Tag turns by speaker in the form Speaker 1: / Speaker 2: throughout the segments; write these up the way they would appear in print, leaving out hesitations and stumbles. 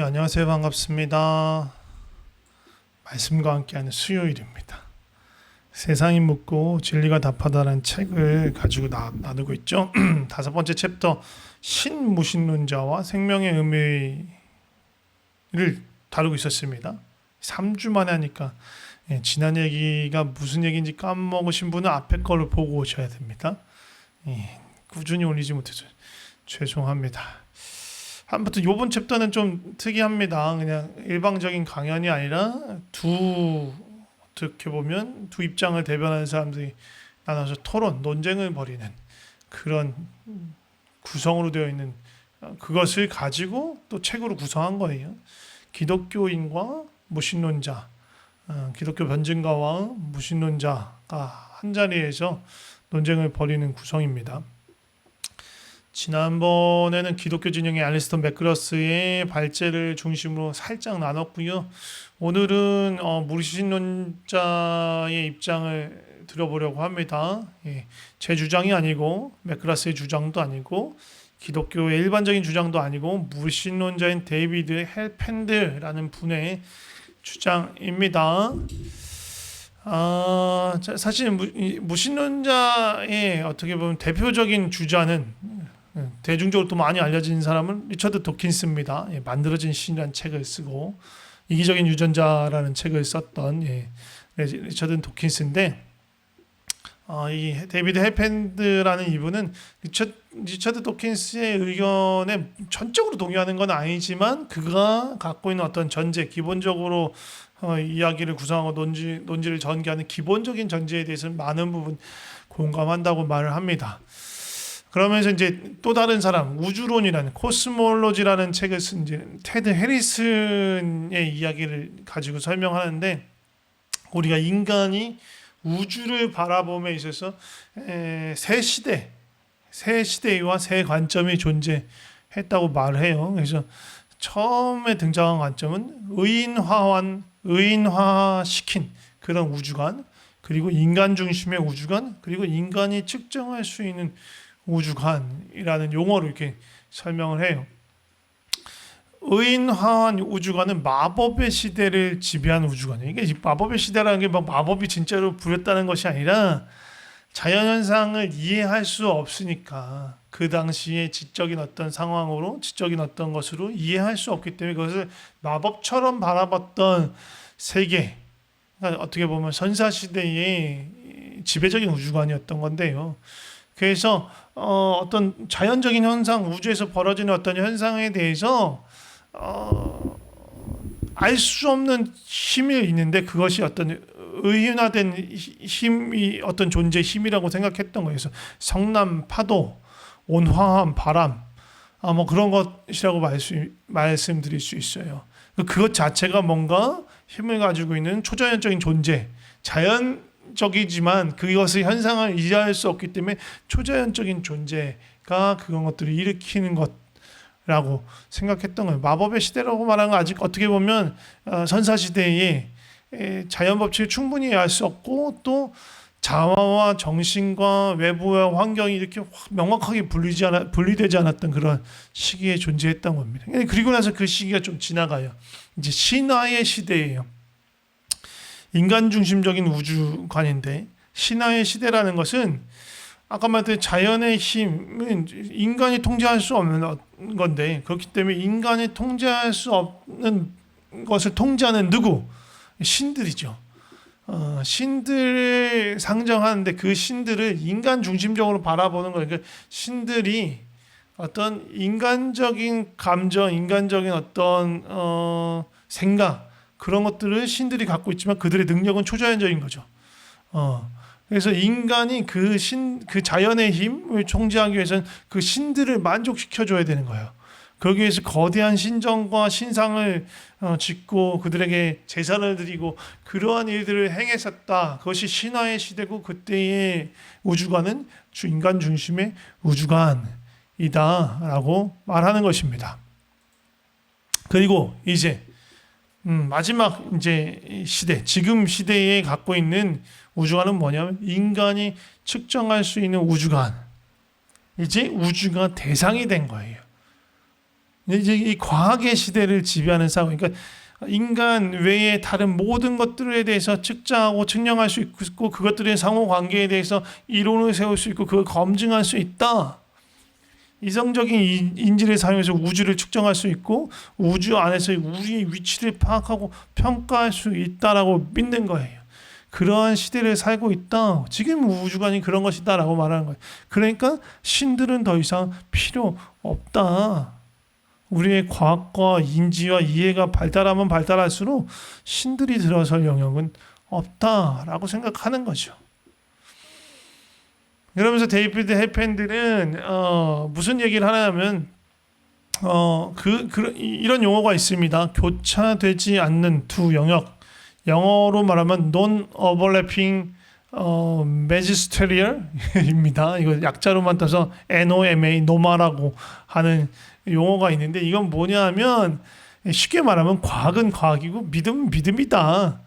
Speaker 1: 안녕하세요. 반갑습니다. 말씀과 함께하는 수요일입니다. 세상이 묻고 진리가 답하다라는 책을 가지고 나누고 있죠. 다섯 번째 챕터 신무신론자와 생명의 의미를 다루고 있었습니다. 3주 만에 하니까 지난 얘기가 무슨 얘기인지 까먹으신 분은 앞에 거를 보고 오셔야 됩니다. 꾸준히 올리지 못해서 죄송합니다. 아무튼 이번 챕터는 좀 특이합니다. 그냥 일방적인 강연이 아니라 어떻게 보면 두 입장을 대변하는 사람들이 나눠서 토론, 논쟁을 벌이는 그런 구성으로 되어 있는 그것을 가지고 또 책으로 구성한 거예요. 기독교인과 무신론자, 기독교 변증가와 무신론자가 한 자리에서 논쟁을 벌이는 구성입니다. 지난번에는 기독교 진영의 알리스턴 맥그러스의 발제를 중심으로 살짝 나눴고요. 오늘은 무신론자의 입장을 들어보려고 합니다. 제 주장이 아니고 맥그러스의 주장도 아니고 기독교의 일반적인 주장도 아니고 무신론자인 데이비드 헬펜드라는 분의 주장입니다. 사실 무신론자의 어떻게 보면 대표적인 주자는 대중적으로 또 많이 알려진 사람은 리처드 도킨스입니다. 만들어진 신이라는 책을 쓰고 이기적인 유전자라는 책을 썼던 리처드 도킨스인데 이 데이비드 헬펜드라는 이분은 리처드 도킨스의 의견에 전적으로 동의하는 건 아니지만 그가 갖고 있는 어떤 전제, 기본적으로 이야기를 구성하고 논지를 전개하는 기본적인 전제에 대해서는 많은 부분 공감한다고 말을 합니다. 그러면서 이제 또 다른 사람, 우주론이라는 코스몰로지라는 책을 쓴 이제 테드 해리슨의 이야기를 가지고 설명하는데, 우리가 인간이 우주를 바라봄에 있어서 새 시대와 새 관점이 존재했다고 말을 해요. 그래서 처음에 등장한 관점은 의인화시킨 그런 우주관, 그리고 인간 중심의 우주관, 그리고 인간이 측정할 수 있는 우주관이라는 용어로 이렇게 설명을 해요. 의인화한 우주관은 마법의 시대를 지배한 우주관이에요. 이게 마법의 시대라는 게 막 마법이 진짜로 부렸다는 것이 아니라 자연현상을 이해할 수 없으니까 그 당시에 지적인 어떤 상황으로, 지적인 어떤 것으로 이해할 수 없기 때문에 그것을 마법처럼 바라봤던 세계, 그러니까 어떻게 보면 선사시대의 지배적인 우주관이었던 건데요. 그래서 어떤 자연적인 현상, 우주에서 벌어지는 어떤 현상에 대해서 알 수 없는 힘이 있는데 그것이 어떤 의인화된 힘이 어떤 존재의 힘이라고 생각했던 거예요. 그래서 성난, 파도, 온화한 바람, 뭐 그런 것이라고 말씀드릴 수 있어요. 그것 자체가 뭔가 힘을 가지고 있는 초자연적인 존재, 자연적이지만 그것의 현상을 이해할 수 없기 때문에 초자연적인 존재가 그런 것들을 일으키는 것라고 생각했던 거예요. 마법의 시대라고 말하는 건 아직 어떻게 보면 선사시대에 자연 법칙을 충분히 이해할 수 없고 또 자아와 정신과 외부의 환경이 이렇게 명확하게 분리되지 않았던 그런 시기에 존재했던 겁니다. 그리고 나서 그 시기가 좀 지나가요. 이제 신화의 시대예요. 인간 중심적인 우주관인데, 신화의 시대라는 것은 아까 말했던 자연의 힘은 인간이 통제할 수 없는 건데, 그렇기 때문에 인간이 통제할 수 없는 것을 통제하는 누구? 신들이죠. 신들을 상정하는데 그 신들을 인간 중심적으로 바라보는 거예요. 그러니까 신들이 어떤 인간적인 감정, 인간적인 어떤 생각, 그런 것들을 신들이 갖고 있지만 그들의 능력은 초자연적인 거죠. 그래서 인간이 그 자연의 힘을 통제하기 위해서는 그 신들을 만족시켜줘야 되는 거예요. 거기에 위해서 거대한 신정과 신상을 짓고 그들에게 제사를 드리고 그러한 일들을 행했었다. 그것이 신화의 시대고 그때의 우주관은 인간 중심의 우주관이다라고 말하는 것입니다. 그리고 이제 마지막 이제 시대, 지금 시대에 갖고 있는 우주관은 뭐냐면 인간이 측정할 수 있는 우주관. 이제 우주가 대상이 된 거예요. 이제 이 과학의 시대를 지배하는 싸움. 그러니까 인간 외의 다른 모든 것들에 대해서 측정하고 측량할 수 있고 그것들의 상호 관계에 대해서 이론을 세울 수 있고 그걸 검증할 수 있다. 이성적인 인지를 사용해서 우주를 측정할 수 있고 우주 안에서 우리의 위치를 파악하고 평가할 수 있다라고 믿는 거예요. 그러한 시대를 살고 있다. 지금 우주관이 그런 것이다라고 말하는 거예요. 그러니까 신들은 더 이상 필요 없다. 우리의 과학과 인지와 이해가 발달하면 발달할수록 신들이 들어설 영역은 없다라고 생각하는 거죠. 그러면서 데이비드 해펜들은 무슨 얘기를 하냐면 이런 용어가 있습니다. 교차되지 않는 두 영역. 영어로 말하면 non-overlapping magisterial입니다. 이거 약자로만 따서 NOMA, 노마라고 하는 용어가 있는데 이건 뭐냐면 쉽게 말하면 과학은 과학이고 믿음은 믿음이다.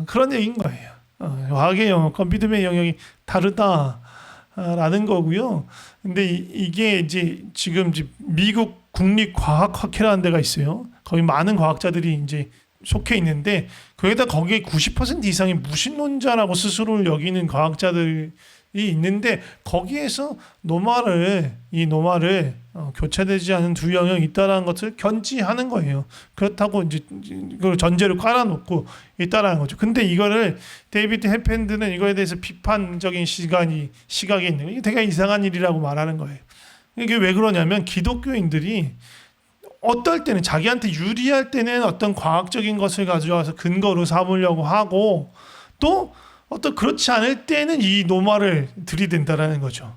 Speaker 1: 그런 얘기인 거예요. 과학의 영역과 믿음의 영역이 다르다라는 거고요. 근데 이게 이제 지금 미국 국립과학학회라는 데가 있어요. 거기 많은 과학자들이 이제 속해 있는데 거기에 90% 이상이 무신론자라고 스스로를 여기는 과학자들이 있는데 거기에서 노마를 교차되지 않은 두 영역이 있다라는 것을 견지하는 거예요. 그렇다고 이제 그걸 전제로 깔아놓고 있다라는 거죠. 근데 이거를 데이비드 해펜드는 이거에 대해서 비판적인 시각이 있는 거예요. 이게 되게 이상한 일이라고 말하는 거예요. 이게 왜 그러냐면 기독교인들이 어떨 때는 자기한테 유리할 때는 어떤 과학적인 것을 가져와서 근거로 삼으려고 하고 또 어떤 그렇지 않을 때는 이 노마를 들이댄다라는 거죠.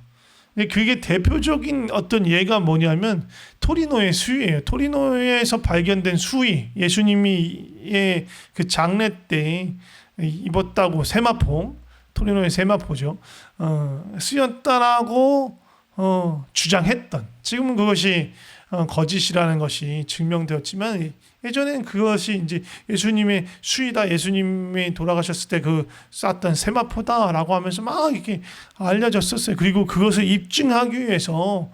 Speaker 1: 그게 대표적인 어떤 예가 뭐냐면 토리노의 수위예요. 토리노에서 발견된 수위, 예수님이 그 장례 때 입었다고 세마포, 토리노의 세마포죠. 쓰였다라고 주장했던, 지금은 그것이 거짓이라는 것이 증명되었지만 예전에는 그것이 이제 예수님의 수위다, 예수님이 돌아가셨을 때 그 쌌던 세마포다라고 하면서 막 이렇게 알려졌었어요. 그리고 그것을 입증하기 위해서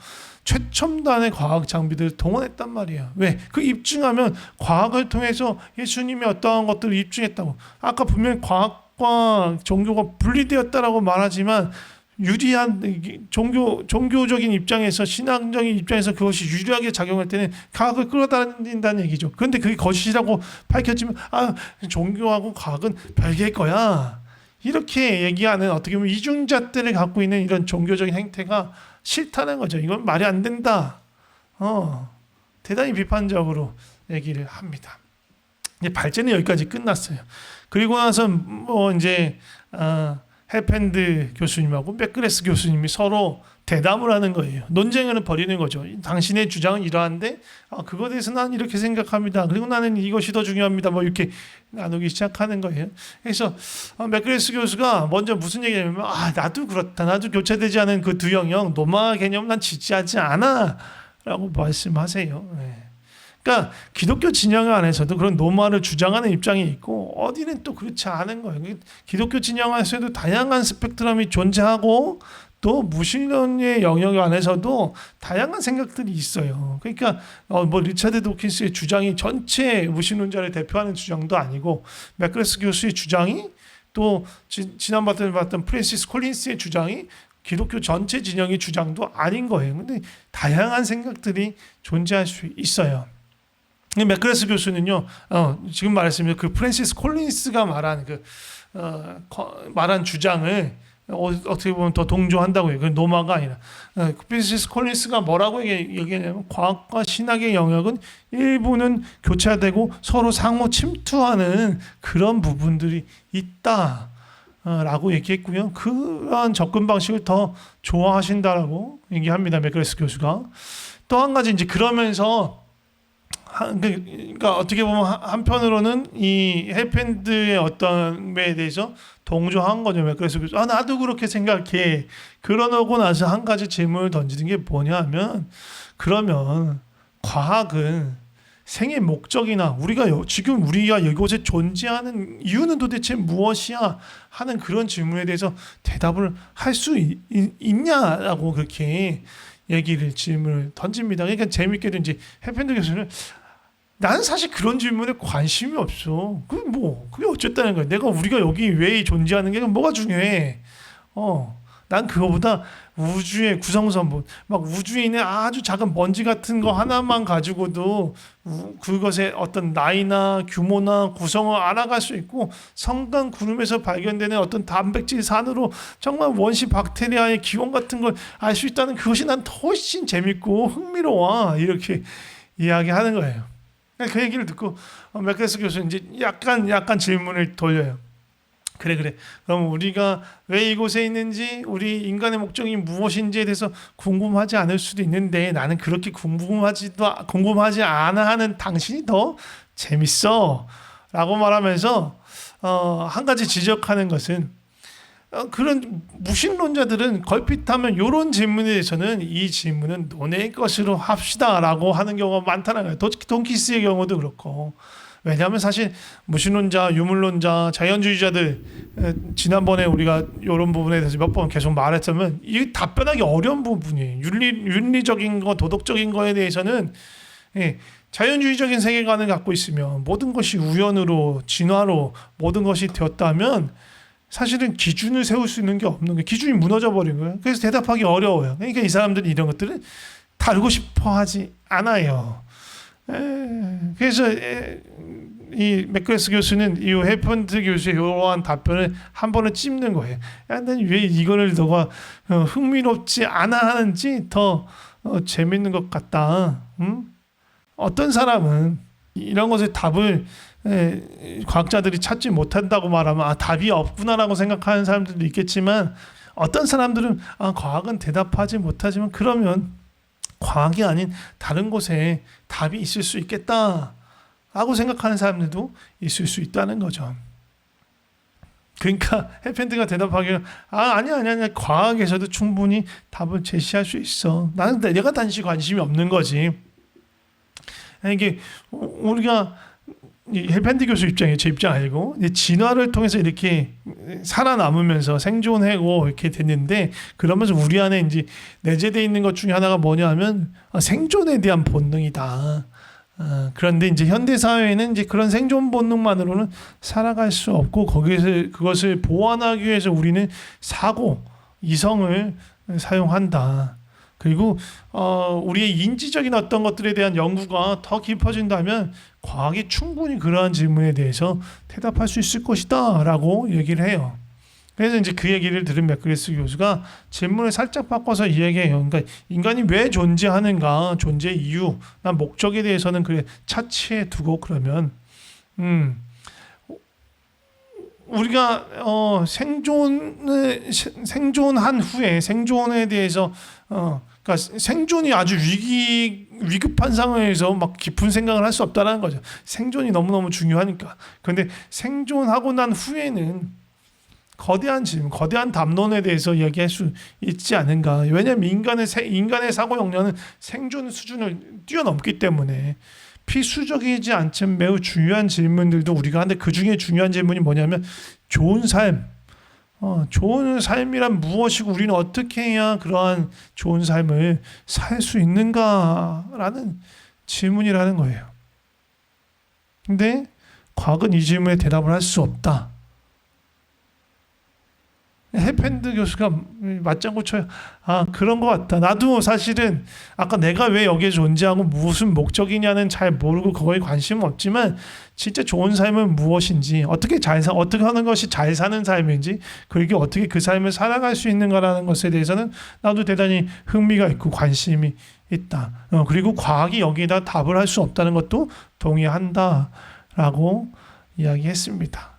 Speaker 1: 최첨단의 과학 장비들을 동원했단 말이에요. 왜? 그 입증하면 과학을 통해서 예수님이 어떠한 것들을 입증했다고. 아까 분명히 과학과 종교가 분리되었다라고 말하지만 유리한 종교적인 입장에서 신앙적인 입장에서 그것이 유리하게 작용할 때는 과학을 끌어다닌다는 얘기죠. 그런데 그게 거짓이라고 밝혀지면 종교하고 과학은 별개일 거야. 이렇게 얘기하는 어떻게 보면 이중잣대를 갖고 있는 이런 종교적인 행태가 싫다는 거죠. 이건 말이 안 된다. 대단히 비판적으로 얘기를 합니다. 이제 발전이 여기까지 끝났어요. 그리고 나서 이제 해펜드 교수님하고 맥그레스 교수님이 서로 대담을 하는 거예요. 논쟁을 벌이는 거죠. 당신의 주장은 이러한데 그거에 대해서 난 이렇게 생각합니다. 그리고 나는 이것이 더 중요합니다. 뭐 이렇게 나누기 시작하는 거예요. 그래서 맥그레스 교수가 먼저 무슨 얘기냐면 나도 그렇다. 나도 교차되지 않은 그 두 영역 노마 개념 난 지지하지 않아 라고 말씀하세요. 네. 그러니까 기독교 진영 안에서도 그런 노마를 주장하는 입장이 있고 어디는 또 그렇지 않은 거예요. 기독교 진영 안에서도 다양한 스펙트럼이 존재하고 또 무신론의 영역 안에서도 다양한 생각들이 있어요. 그러니까 리차드 도킨스의 주장이 전체 무신론자를 대표하는 주장도 아니고 맥그레스 교수의 주장이 또 지난번에 봤던 프랜시스 콜린스의 주장이 기독교 전체 진영의 주장도 아닌 거예요. 근데 다양한 생각들이 존재할 수 있어요. 맥그레스 교수는요, 지금 말했습니다. 그 프랜시스 콜린스가 말한 주장을 어떻게 보면 더 동조한다고 해요. 그 노마가 아니라. 프랜시스 콜린스가 뭐라고 얘기하냐면 과학과 신학의 영역은 일부는 교차되고 서로 상호 침투하는 그런 부분들이 있다. 라고 얘기했고요. 그러한 접근 방식을 더 좋아하신다라고 얘기합니다. 맥그레스 교수가. 또 한 가지 이제 그러면서 그러니까 어떻게 보면 한편으로는 이 해펜드의 어떤 면에 대해서 동조한 거죠. 그래서 나도 그렇게 생각해. 그러고 나서 한 가지 질문을 던지는 게 뭐냐면 그러면 과학은 생의 목적이나 지금 우리가 이곳에 존재하는 이유는 도대체 무엇이야 하는 그런 질문에 대해서 대답을 할 수 있냐라고 그렇게 질문을 던집니다. 그러니까 재밌게도 이제 해펜드 교수는 나는 사실 그런 질문에 관심이 없어. 그게 어쨌다는 거야. 우리가 여기 왜 존재하는 게 뭐가 중요해? 난 그거보다 우주의 구성선분, 막 우주에 있는 아주 작은 먼지 같은 거 하나만 가지고도 그것의 어떤 나이나 규모나 구성을 알아갈 수 있고, 성간 구름에서 발견되는 어떤 단백질 산으로 정말 원시 박테리아의 기원 같은 걸 알 수 있다는 그것이 난 훨씬 재밌고 흥미로워. 이렇게 이야기하는 거예요. 그 얘기를 듣고 맥크레스 교수는 이제 약간 질문을 돌려요. 그래. 그럼 우리가 왜 이곳에 있는지, 우리 인간의 목적이 무엇인지에 대해서 궁금하지 않을 수도 있는데, 나는 그렇게 궁금하지 않아 하는 당신이 더 재밌어. 라고 말하면서 한 가지 지적하는 것은, 그런 무신론자들은 걸핏하면 이런 질문에 대해서는 이 질문은 논의 것으로 합시다라고 하는 경우가 많다는 거예요. 돈키스의 경우도 그렇고. 왜냐하면 사실 무신론자, 유물론자, 자연주의자들, 지난번에 우리가 이런 부분에 대해서 몇 번 계속 말했자면 이 답변하기 어려운 부분이에요. 윤리적인 거, 도덕적인 거에 대해서는 자연주의적인 세계관을 갖고 있으면 모든 것이 우연으로, 진화로 모든 것이 되었다면 사실은 기준을 세울 수 있는 게 없는 거예요. 기준이 무너져 버린 거예요. 그래서 대답하기 어려워요. 그러니까 이 사람들은 이런 것들을 다루고 싶어 하지 않아요. 그래서 이 맥크레스 교수는 이 해펀드 교수의 이러한 답변을 한 번은 찝는 거예요. 난 왜 이거를 너가 흥미롭지 않아 하는지 더 재밌는 것 같다. 어떤 사람은 이런 것에 답을 과학자들이 찾지 못한다고 말하면 답이 없구나라고 생각하는 사람들도 있겠지만, 어떤 사람들은 과학은 대답하지 못하지만 그러면 과학이 아닌 다른 곳에 답이 있을 수 있겠다라고 생각하는 사람들도 있을 수 있다는 거죠. 그러니까 해펜드가 대답하기를 아니야 과학에서도 충분히 답을 제시할 수 있어. 내가 단지 관심이 없는 거지. 이게 우리가 해펜드 교수 입장이에요. 제 입장 아니고, 진화를 통해서 이렇게 살아남으면서 생존하고 이렇게 됐는데, 그러면서 우리 안에 이제 내재되어 있는 것 중에 하나가 뭐냐면 생존에 대한 본능이다. 그런데 이제 현대 사회에는 이제 그런 생존 본능만으로는 살아갈 수 없고, 그것을 보완하기 위해서 우리는 사고, 이성을 사용한다. 그리고 우리의 인지적인 어떤 것들에 대한 연구가 더 깊어진다면 과학이 충분히 그러한 질문에 대해서 대답할 수 있을 것이다 라고 얘기를 해요. 그래서 이제 그 얘기를 들은 맥크레스 교수가 질문을 살짝 바꿔서 이야기해요. 그러니까 인간이 왜 존재하는가, 존재 이유, 난 목적에 대해서는 그래 차치해 두고, 그러면 우리가 생존한 후에 생존에 대해서 그러니까 생존이 아주 위급한 상황에서 막 깊은 생각을 할 수 없다는 거죠. 생존이 너무너무 중요하니까. 그런데 생존하고 난 후에는 거대한 담론에 대해서 이야기할 수 있지 않은가. 왜냐하면 인간의 사고 역량은 생존 수준을 뛰어넘기 때문에 필수적이지 않지만 매우 중요한 질문들도 우리가 하는데, 그 중에 중요한 질문이 뭐냐면 좋은 삶이란 무엇이고 우리는 어떻게 해야 그러한 좋은 삶을 살 수 있는가라는 질문이라는 거예요. 근데 과학은 이 질문에 대답을 할 수 없다. 해펜드 교수가 맞장구 쳐요. 그런 것 같다. 나도 사실은 아까 내가 왜 여기에 존재하고 무슨 목적이냐는 잘 모르고 그거에 관심은 없지만, 진짜 좋은 삶은 무엇인지, 어떻게 하는 것이 잘 사는 삶인지, 그리고 어떻게 그 삶을 살아갈 수 있는가라는 것에 대해서는 나도 대단히 흥미가 있고 관심이 있다. 그리고 과학이 여기에다 답을 할 수 없다는 것도 동의한다라고 이야기했습니다.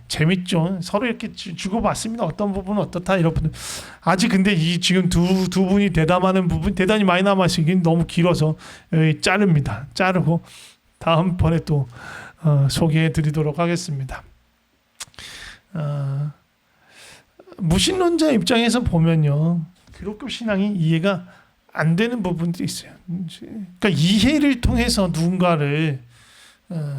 Speaker 1: 재밌죠. 서로 이렇게 주고받습니다. 어떤 부분은 어떻다, 이런 부분. 아직 근데 이 지금 두 분이 대담하는 부분 대단히 많이 남았으니 너무 길어서 자르고 다음번에 또 소개해드리도록 하겠습니다. 무신론자 입장에서 보면요, 기독교 신앙이 이해가 안 되는 부분들이 있어요. 그러니까 이해를 통해서 누군가를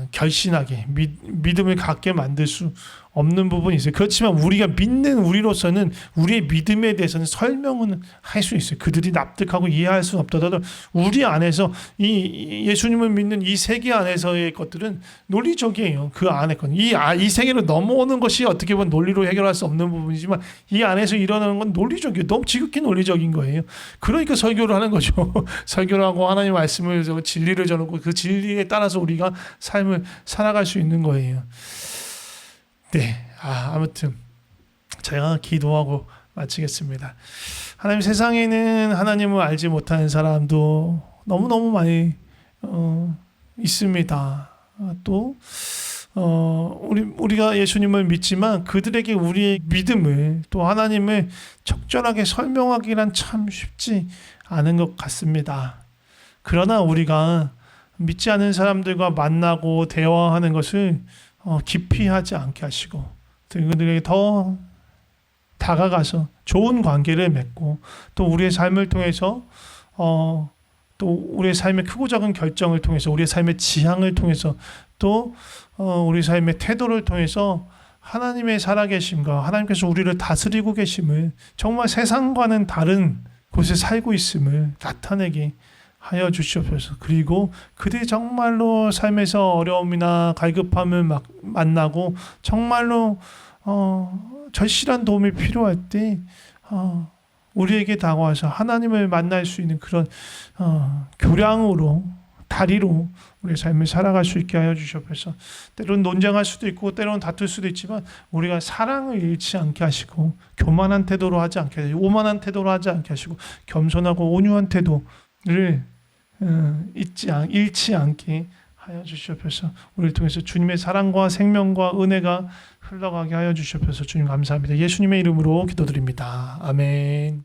Speaker 1: 결신하게 믿음을 갖게 만들 수 없는 부분이 있어요. 그렇지만 우리가 믿는 우리로서는 우리의 믿음에 대해서는 설명은 할 수 있어요. 그들이 납득하고 이해할 수는 없더라도 우리 안에서 이 예수님을 믿는 이 세계 안에서의 것들은 논리적이에요. 그 안에 건. 이 세계로 넘어오는 것이 어떻게 보면 논리로 해결할 수 없는 부분이지만 이 안에서 일어나는 건 논리적이에요. 너무 지극히 논리적인 거예요. 그러니까 설교를 하는 거죠. 설교를 하고 하나님 말씀을 진리를 전하고 그 진리에 따라서 우리가 삶을 살아갈 수 있는 거예요. 네, 아무튼 제가 기도하고 마치겠습니다. 하나님, 세상에는 하나님을 알지 못하는 사람도 너무너무 많이 있습니다. 또 우리가 예수님을 믿지만 그들에게 우리의 믿음을 또 하나님을 적절하게 설명하기란 참 쉽지 않은 것 같습니다. 그러나 우리가 믿지 않는 사람들과 만나고 대화하는 것을 깊이 하지 않게 하시고 그들에게 더 다가가서 좋은 관계를 맺고 또 우리의 삶을 통해서 또 우리의 삶의 크고 작은 결정을 통해서 우리의 삶의 지향을 통해서 또 우리 삶의 태도를 통해서 하나님의 살아계심과 하나님께서 우리를 다스리고 계심을 정말 세상과는 다른 곳에 살고 있음을 나타내게 하여 주시옵소서. 그리고 그들이 정말로 삶에서 어려움이나 갈급함을 만나고 정말로 절실한 도움이 필요할 때 우리에게 다가와서 하나님을 만날 수 있는 그런 교량으로 다리로 우리의 삶을 살아갈 수 있게 하여 주시옵소서. 때로는 논쟁할 수도 있고 때로는 다툴 수도 있지만 우리가 사랑을 잃지 않게 하시고 교만한 태도로 하지 않게 하시고 오만한 태도로 하지 않게 하시고 겸손하고 온유한 태도를 잃지 않게 하여 주시옵소서. 우리를 통해서 주님의 사랑과 생명과 은혜가 흘러가게 하여 주시옵소서. 주님 감사합니다. 예수님의 이름으로 기도드립니다. 아멘.